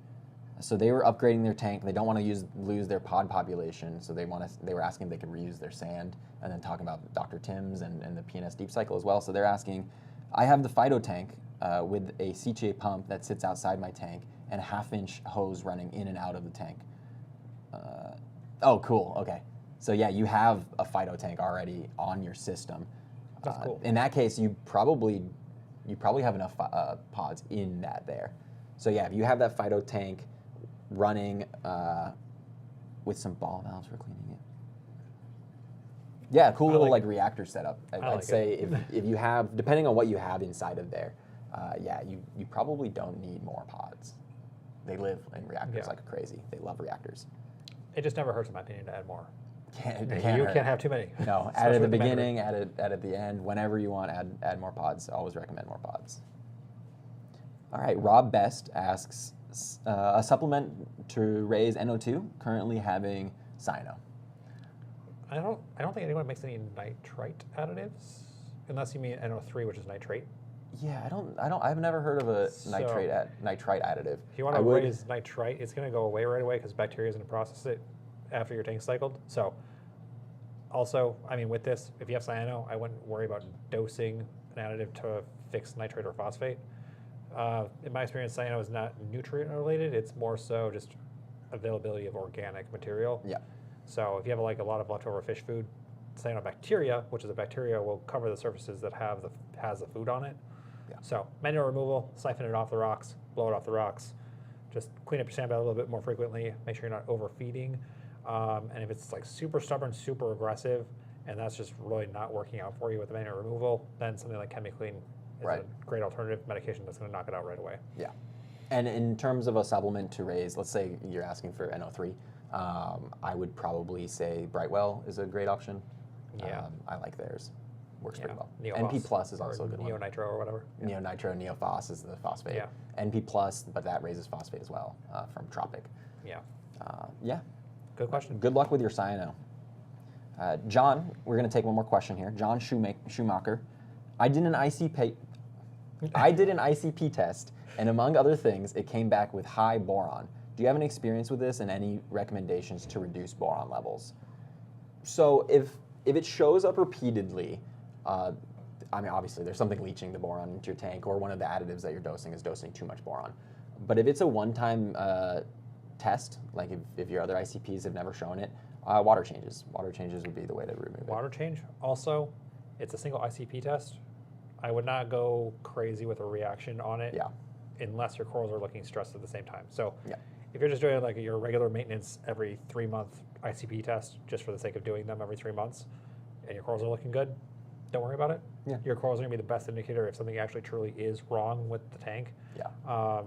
So they were upgrading their tank. They don't want to lose their pod population, so they were asking if they could reuse their sand, and then talking about Dr. Tim's and the PNS Deep Cycle as well. So they're asking, I have the Fido tank with a CTA pump that sits outside my tank and a 1/2-inch hose running in and out of the tank. Oh, cool. Okay. So yeah, you have a Fido tank already on your system. That's cool. In that case, you probably have enough pods in that there. So yeah, if you have that Fido tank running with some ball valves for cleaning it. Yeah, cool little like reactor setup. I'd say if you have, depending on what you have inside of there, you probably don't need more pods. They live in reactors like crazy. They love reactors. It just never hurts, in my opinion, to add more. You can't have too many. No, add at the beginning, add it at the end, whenever you want. Add more pods. Always recommend more pods. All right, Rob Best asks a supplement to raise NO2, currently having cyano. I don't think anyone makes any nitrite additives, unless you mean NO3, which is nitrate. Yeah, I've never heard of a nitrite additive. If you want to raise nitrite, it's going to go away right away because bacteria is going to process it after your tank's cycled. So, also, I mean, with this, if you have cyano, I wouldn't worry about dosing an additive to fix nitrate or phosphate. In my experience, cyano is not nutrient related. It's more so just availability of organic material. Yeah. So if you have like a lot of leftover fish food, cyanobacteria, which is a bacteria, will cover the surfaces that has the food on it. Yeah. So manual removal, siphon it off the rocks, blow it off the rocks. Just clean up your sand bed a little bit more frequently. Make sure you're not overfeeding. And if it's like super stubborn, super aggressive, and that's just really not working out for you with the manual removal, then something like ChemiClean is a great alternative medication that's going to knock it out right away. Yeah. And in terms of a supplement to raise, let's say you're asking for NO3, I would probably say Brightwell is a great option. Yeah. I like theirs. Works pretty well. Neophos, NP Plus is also a good one. Neonitro or whatever. Neonitro, Neophos is the phosphate. Yeah. NP Plus, but that raises phosphate as well from Tropic. Yeah. Yeah. Good question. Good luck with your cyano. John, we're going to take one more question here. John Schumacher. I did an ICP test, and among other things, it came back with high boron. Do you have any experience with this and any recommendations to reduce boron levels? So if it shows up repeatedly, I mean, obviously there's something leaching the boron into your tank, or one of the additives that you're dosing is dosing too much boron. But if it's a one-time test, like if your other ICPs have never shown it, water changes. Water changes would be the way to remove it. Water change. Also, it's a single ICP test. I would not go crazy with a reaction on it unless your corals are looking stressed at the same time. So if you're just doing like your regular maintenance every 3-month ICP test just for the sake of doing them every 3 months and your corals are looking good, don't worry about it. Yeah. Your corals are going to be the best indicator if something actually truly is wrong with the tank. Yeah.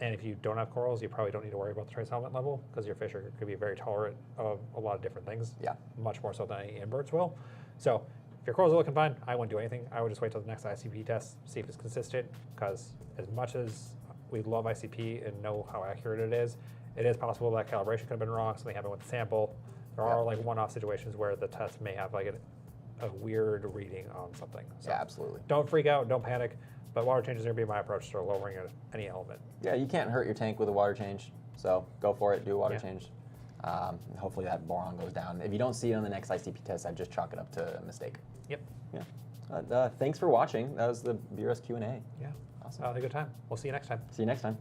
And if you don't have corals, you probably don't need to worry about the trace element level because your fish are going to be very tolerant of a lot of different things. Yeah. Much more so than any inverts will. So if your corals are looking fine, I wouldn't do anything. I would just wait till the next ICP test, see if it's consistent, because as much as we love ICP and know how accurate it is possible that calibration could have been wrong, something happened with the sample. There are like one-off situations where the test may have like a weird reading on something. So Yeah, absolutely. don't freak out, don't panic, but water change is going to be my approach to lowering any element. Yeah, you can't hurt your tank with a water change, so go for it, do a water Yeah. change. Hopefully that boron goes down. If you don't see it on the next ICP test, I'd just chalk it up to a mistake. Yep. Yeah. Thanks for watching. That was the BRS Q&A. Yeah. Awesome. Have a good time. We'll see you next time. See you next time.